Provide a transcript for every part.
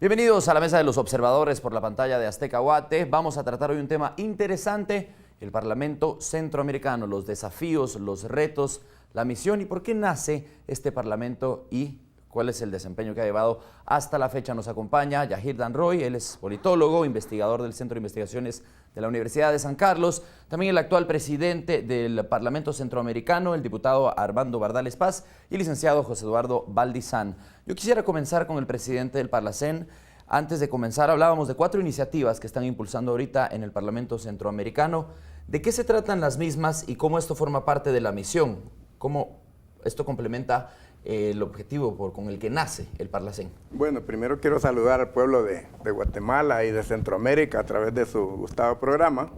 Bienvenidos a la mesa de los observadores por la pantalla de Azteca Guate. Vamos a tratar hoy un tema interesante, el Parlamento Centroamericano, los desafíos, los retos, la misión y por qué nace este Parlamento y cuál es el desempeño que ha llevado hasta la fecha. Nos acompaña Yahir Danroy, él es politólogo, investigador del Centro de Investigaciones de la Universidad de San Carlos, también el actual presidente del Parlamento Centroamericano, el diputado Armando Bardales Paz y licenciado José Eduardo Valdizán. Yo quisiera comenzar con el presidente del Parlacén. Antes de comenzar hablábamos de 4 iniciativas que están impulsando ahorita en el Parlamento Centroamericano. ¿De qué se tratan las mismas y cómo esto forma parte de la misión? ¿Cómo esto complementa el objetivo con el que nace el Parlacén? Bueno, primero quiero saludar al pueblo de Guatemala y de Centroamérica a través de su gustado programa.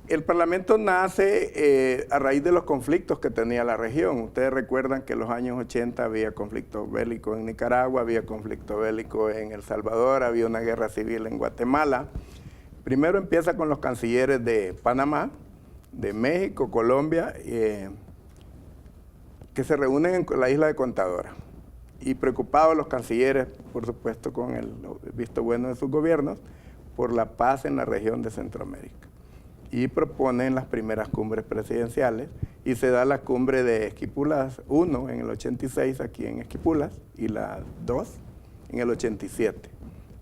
El Parlamento nace a raíz de los conflictos que tenía la región. Ustedes recuerdan que en los años 80 había conflicto bélico en Nicaragua, había conflicto bélico en El Salvador, había una guerra civil en Guatemala. Primero empieza con los cancilleres de Panamá, de México, Colombia, que se reúnen en la isla de Contadora. Y preocupados los cancilleres, por supuesto, con el visto bueno de sus gobiernos, por la paz en la región de Centroamérica. Y proponen las primeras cumbres presidenciales y se da la cumbre de Esquipulas 1 en el 86 aquí en Esquipulas y la 2 en el 87.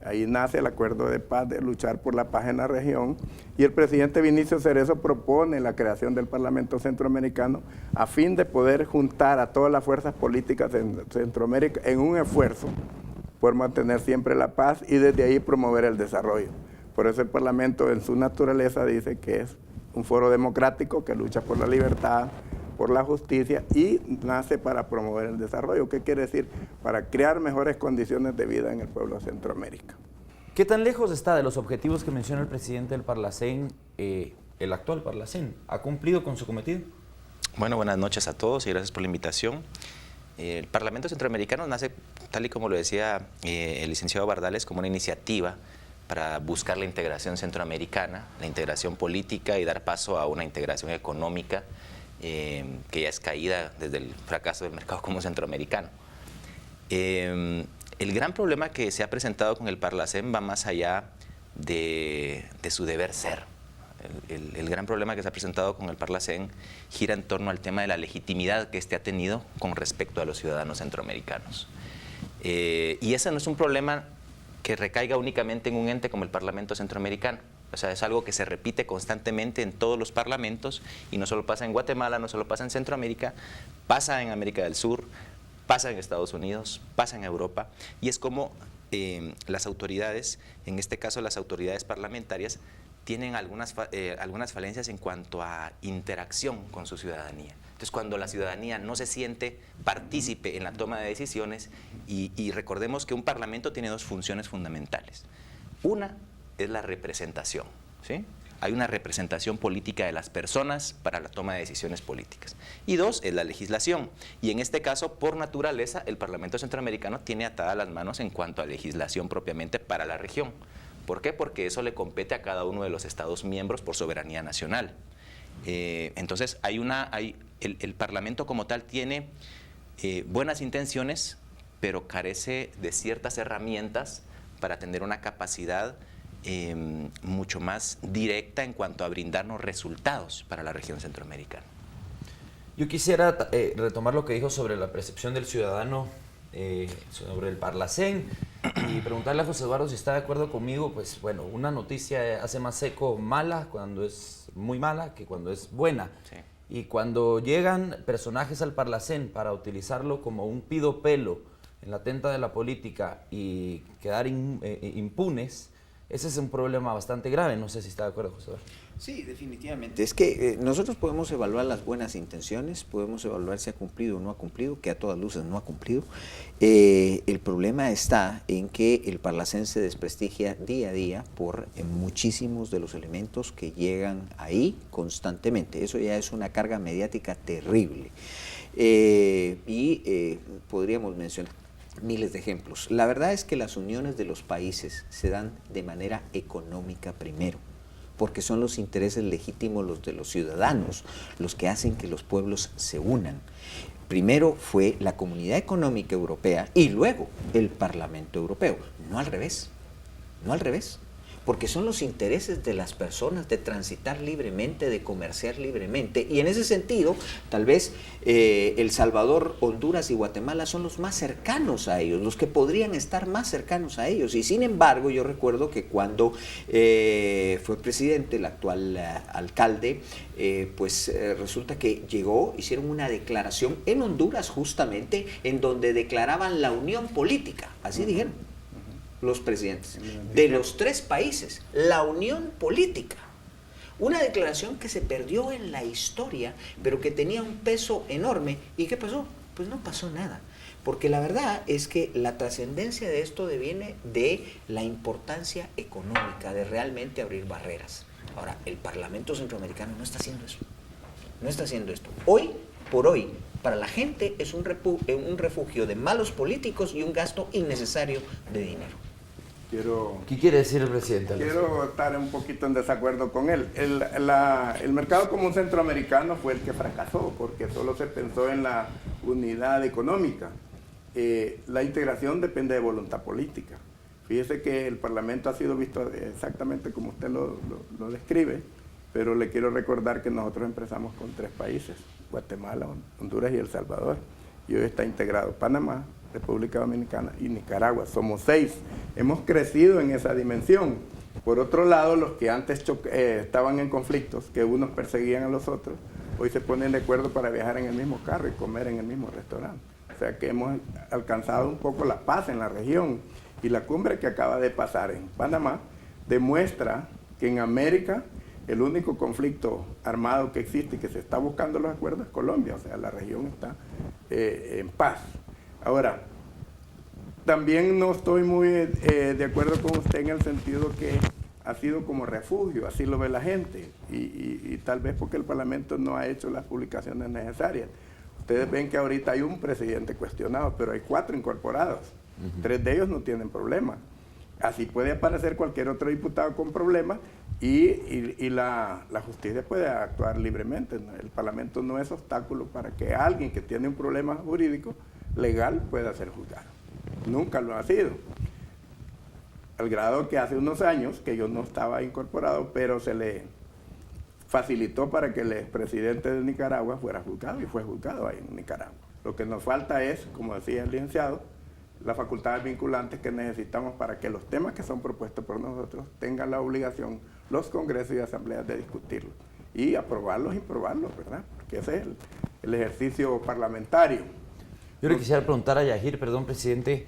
Ahí nace el acuerdo de paz de luchar por la paz en la región y el presidente Vinicio Cerezo propone la creación del Parlamento Centroamericano a fin de poder juntar a todas las fuerzas políticas de Centroamérica en un esfuerzo por mantener siempre la paz y desde ahí promover el desarrollo. Por eso el Parlamento en su naturaleza dice que es un foro democrático que lucha por la libertad, por la justicia y nace para promover el desarrollo. ¿Qué quiere decir? Para crear mejores condiciones de vida en el pueblo de Centroamérica. ¿Qué tan lejos está de los objetivos que menciona el presidente del Parlacén, el actual Parlacén? ¿Ha cumplido con su cometido? Bueno, buenas noches a todos y gracias por la invitación. El Parlamento Centroamericano nace, tal y como lo decía el licenciado Bardales, como una iniciativa para buscar la integración centroamericana, la integración política y dar paso a una integración económica que ya es caída desde el fracaso del mercado común centroamericano. El gran problema que se ha presentado con el Parlacén va más allá de su deber ser. El gran problema que se ha presentado con el Parlacén gira en torno al tema de la legitimidad que éste ha tenido con respecto a los ciudadanos centroamericanos. Y ese no es un problema que recaiga únicamente en un ente como el Parlamento Centroamericano. O sea, es algo que se repite constantemente en todos los parlamentos y no solo pasa en Guatemala, no solo pasa en Centroamérica, pasa en América del Sur, pasa en Estados Unidos, pasa en Europa y es como las autoridades, en este caso las autoridades parlamentarias, tienen algunas falencias en cuanto a interacción con su ciudadanía. Entonces, cuando la ciudadanía no se siente partícipe en la toma de decisiones, y recordemos que un parlamento tiene 2 funciones fundamentales. Una es la representación, ¿sí? Hay una representación política de las personas para la toma de decisiones políticas. Y 2 es la legislación. Y en este caso, por naturaleza, el Parlamento Centroamericano tiene atadas las manos en cuanto a legislación propiamente para la región. ¿Por qué? Porque eso le compete a cada uno de los Estados miembros por soberanía nacional. Entonces, el Parlamento como tal tiene buenas intenciones, pero carece de ciertas herramientas para tener una capacidad mucho más directa en cuanto a brindarnos resultados para la región centroamericana. Yo quisiera retomar lo que dijo sobre la percepción del ciudadano sobre el Parlacén y preguntarle a José Eduardo si está de acuerdo conmigo. Pues bueno, una noticia hace más eco mala cuando es muy mala que cuando es buena. Sí. Y cuando llegan personajes al Parlacén para utilizarlo como un pido pelo en la tenta de la política y quedar impunes, ese es un problema bastante grave. No sé si está de acuerdo, José Eduardo. Sí, definitivamente. Es que nosotros podemos evaluar las buenas intenciones, podemos evaluar si ha cumplido o no ha cumplido, que a todas luces no ha cumplido. El problema está en que el Parlacén se desprestigia día a día por muchísimos de los elementos que llegan ahí constantemente. Eso ya es una carga mediática terrible. Podríamos mencionar miles de ejemplos. La verdad es que las uniones de los países se dan de manera económica primero, porque son los intereses legítimos los de los ciudadanos los que hacen que los pueblos se unan. primero fue la Comunidad Económica Europea y luego el Parlamento Europeo, no al revés, no al revés. Porque son los intereses de las personas de transitar libremente, de comerciar libremente. Y en ese sentido, tal vez El Salvador, Honduras y Guatemala son los más cercanos a ellos, los que podrían estar más cercanos a ellos. Y sin embargo, yo recuerdo que cuando fue presidente, el actual alcalde, resulta que llegó, hicieron una declaración en Honduras justamente, en donde declaraban la unión política, así dijeron los presidentes de los tres países, la unión política. Una declaración que se perdió en la historia, pero que tenía un peso enorme. ¿Y qué pasó? Pues no pasó nada. Porque la verdad es que la trascendencia de esto deviene de la importancia económica, de realmente abrir barreras. Ahora, el Parlamento Centroamericano no está haciendo eso. No está haciendo esto. Hoy por hoy, para la gente es un refugio de malos políticos y un gasto innecesario de dinero. ¿Qué quiere decir el presidente? Quiero estar un poquito en desacuerdo con él. El mercado común centroamericano fue el que fracasó porque solo se pensó en la unidad económica. La integración depende de voluntad política. Fíjese que el Parlamento ha sido visto exactamente como usted lo describe, pero le quiero recordar que nosotros empezamos con 3 países, Guatemala, Honduras y El Salvador, y hoy está integrado Panamá, República Dominicana y Nicaragua. Somos 6. Hemos crecido en esa dimensión. Por otro lado, los que antes estaban en conflictos, que unos perseguían a los otros, hoy se ponen de acuerdo para viajar en el mismo carro y comer en el mismo restaurante. O sea que hemos alcanzado un poco la paz en la región. Y la cumbre que acaba de pasar en Panamá demuestra que en América el único conflicto armado que existe y que se está buscando los acuerdos es Colombia. O sea, la región está en paz. Ahora, también no estoy muy de acuerdo con usted en el sentido que ha sido como refugio, así lo ve la gente, y tal vez porque el Parlamento no ha hecho las publicaciones necesarias. Ustedes ven que ahorita hay un presidente cuestionado, pero hay 4 incorporados, 3 de ellos no tienen problema. Así puede aparecer cualquier otro diputado con problemas y la justicia puede actuar libremente. El Parlamento no es obstáculo para que alguien que tiene un problema jurídico legal pueda ser juzgado. Nunca lo ha sido. Al grado que hace unos años, que yo no estaba incorporado, pero se le facilitó para que el expresidente de Nicaragua fuera juzgado y fue juzgado ahí en Nicaragua. Lo que nos falta es, como decía el licenciado, las facultades vinculantes que necesitamos para que los temas que son propuestos por nosotros tengan la obligación los congresos y asambleas de discutirlos y aprobarlos y probarlos, ¿verdad? Porque ese es el ejercicio parlamentario. Yo le quisiera preguntar a Yahir, perdón, presidente,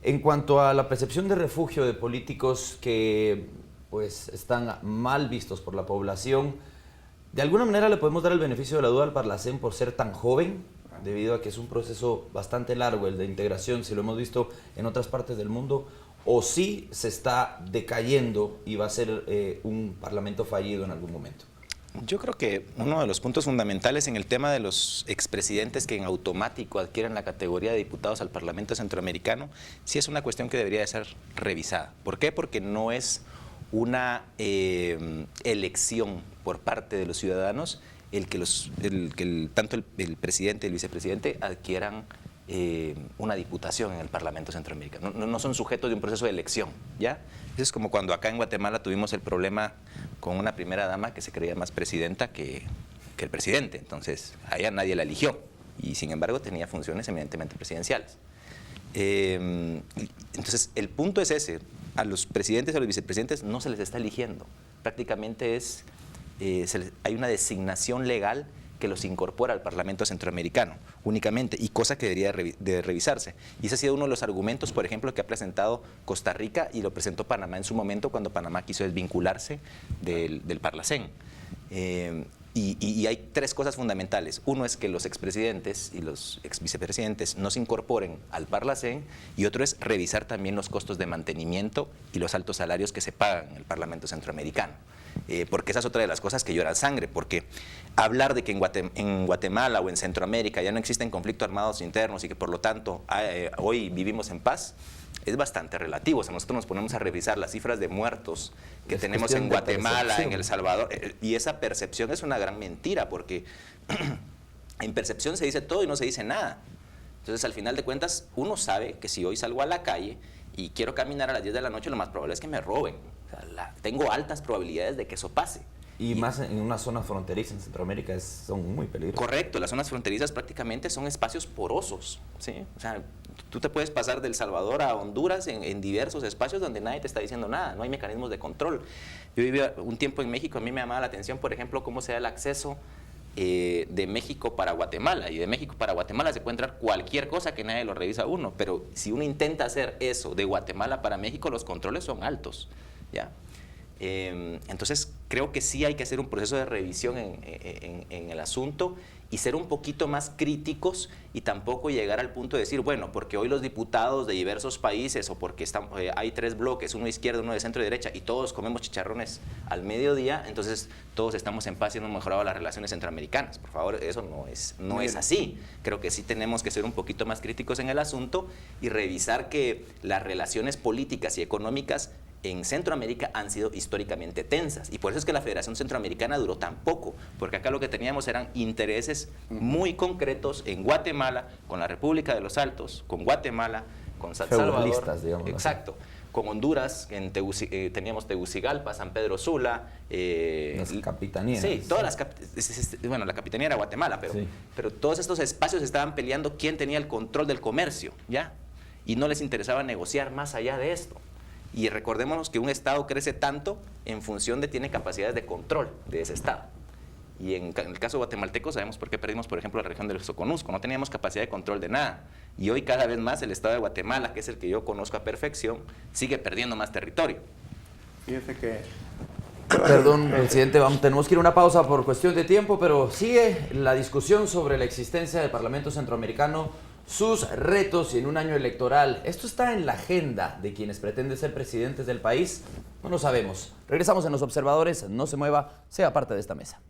en cuanto a la percepción de refugio de políticos que pues están mal vistos por la población, ¿de alguna manera le podemos dar el beneficio de la duda al Parlacén por ser tan joven? Debido a que es un proceso bastante largo el de integración, si lo hemos visto en otras partes del mundo, o sí se está decayendo y va a ser un parlamento fallido en algún momento. Yo creo que uno de los puntos fundamentales en el tema de los expresidentes que en automático adquieren la categoría de diputados al Parlamento Centroamericano, sí es una cuestión que debería de ser revisada. ¿Por qué? Porque no es una elección por parte de los ciudadanos el que tanto el presidente y el vicepresidente adquieran una diputación en el Parlamento Centroamericano. No son sujetos de un proceso de elección, ¿ya? Eso es como cuando acá en Guatemala tuvimos el problema con una primera dama que se creía más presidenta que el presidente. Entonces, a ella nadie la eligió y sin embargo tenía funciones eminentemente presidenciales. Entonces, el punto es ese. A los presidentes y a los vicepresidentes no se les está eligiendo. Prácticamente hay una designación legal que los incorpora al Parlamento Centroamericano únicamente, y cosa que debería de revisarse. Y ese ha sido uno de los argumentos, por ejemplo, que ha presentado Costa Rica y lo presentó Panamá en su momento cuando Panamá quiso desvincularse del Parlacén. Y hay 3 cosas fundamentales. Uno es que los expresidentes y los exvicepresidentes no se incorporen al Parlacén, y otro es revisar también los costos de mantenimiento y los altos salarios que se pagan en el Parlamento Centroamericano. Porque esa es otra de las cosas que lloran sangre, porque hablar de que en Guatemala o en Centroamérica ya no existen conflictos armados internos y que por lo tanto hoy vivimos en paz, es bastante relativo. O sea, nosotros nos ponemos a revisar las cifras de muertos que tenemos en Guatemala, en El Salvador, y esa percepción es una gran mentira, porque En percepción se dice todo y no se dice nada. Entonces, al final de cuentas, uno sabe que si hoy salgo a la calle y quiero caminar a las 10 de la noche, lo más probable es que me roben. O sea, tengo altas probabilidades de que eso pase. Y más en una zona fronteriza en Centroamérica son muy peligrosas. Correcto, las zonas fronterizas prácticamente son espacios porosos, ¿sí? O sea, tú te puedes pasar de El Salvador a Honduras en diversos espacios donde nadie te está diciendo nada, no hay mecanismos de control. Yo viví un tiempo en México, a mí me llamaba la atención, por ejemplo, cómo se da el acceso de México para Guatemala, y de México para Guatemala se puede entrar cualquier cosa que nadie lo revisa a uno, pero si uno intenta hacer eso de Guatemala para México, los controles son altos, ¿ya? Entonces creo que sí hay que hacer un proceso de revisión en el asunto y ser un poquito más críticos y tampoco llegar al punto de decir, bueno, porque hoy los diputados de diversos países o porque hay 3 bloques, uno de izquierda, uno de centro y derecha, y todos comemos chicharrones al mediodía, entonces todos estamos en paz y hemos mejorado las relaciones centroamericanas. Por favor, eso no es así. Creo que sí tenemos que ser un poquito más críticos en el asunto y revisar que las relaciones políticas y económicas en Centroamérica han sido históricamente tensas, y por eso es que la Federación Centroamericana duró tan poco, porque acá lo que teníamos eran intereses muy concretos en Guatemala, con la República de los Altos, con Guatemala, con San Salvador, digamos, exacto, con Honduras, teníamos Tegucigalpa, San Pedro Sula, las capitanías. Sí, todas las bueno, la capitanía era Guatemala, pero todos estos espacios estaban peleando quién tenía el control del comercio, ¿ya? Y no les interesaba negociar más allá de esto. Y recordémonos que un Estado crece tanto en función de tiene capacidades de control de ese Estado. Y en el caso guatemalteco sabemos por qué perdimos, por ejemplo, la región del Soconusco. No teníamos capacidad de control de nada. Y hoy cada vez más el Estado de Guatemala, que es el que yo conozco a perfección, sigue perdiendo más territorio. Fíjese que... Perdón, presidente, tenemos que ir a una pausa por cuestión de tiempo, pero sigue la discusión sobre la existencia del Parlamento Centroamericano, sus retos y en un año electoral. ¿Esto está en la agenda de quienes pretenden ser presidentes del país? No lo sabemos. Regresamos en Los Observadores. No se mueva, sea parte de esta mesa.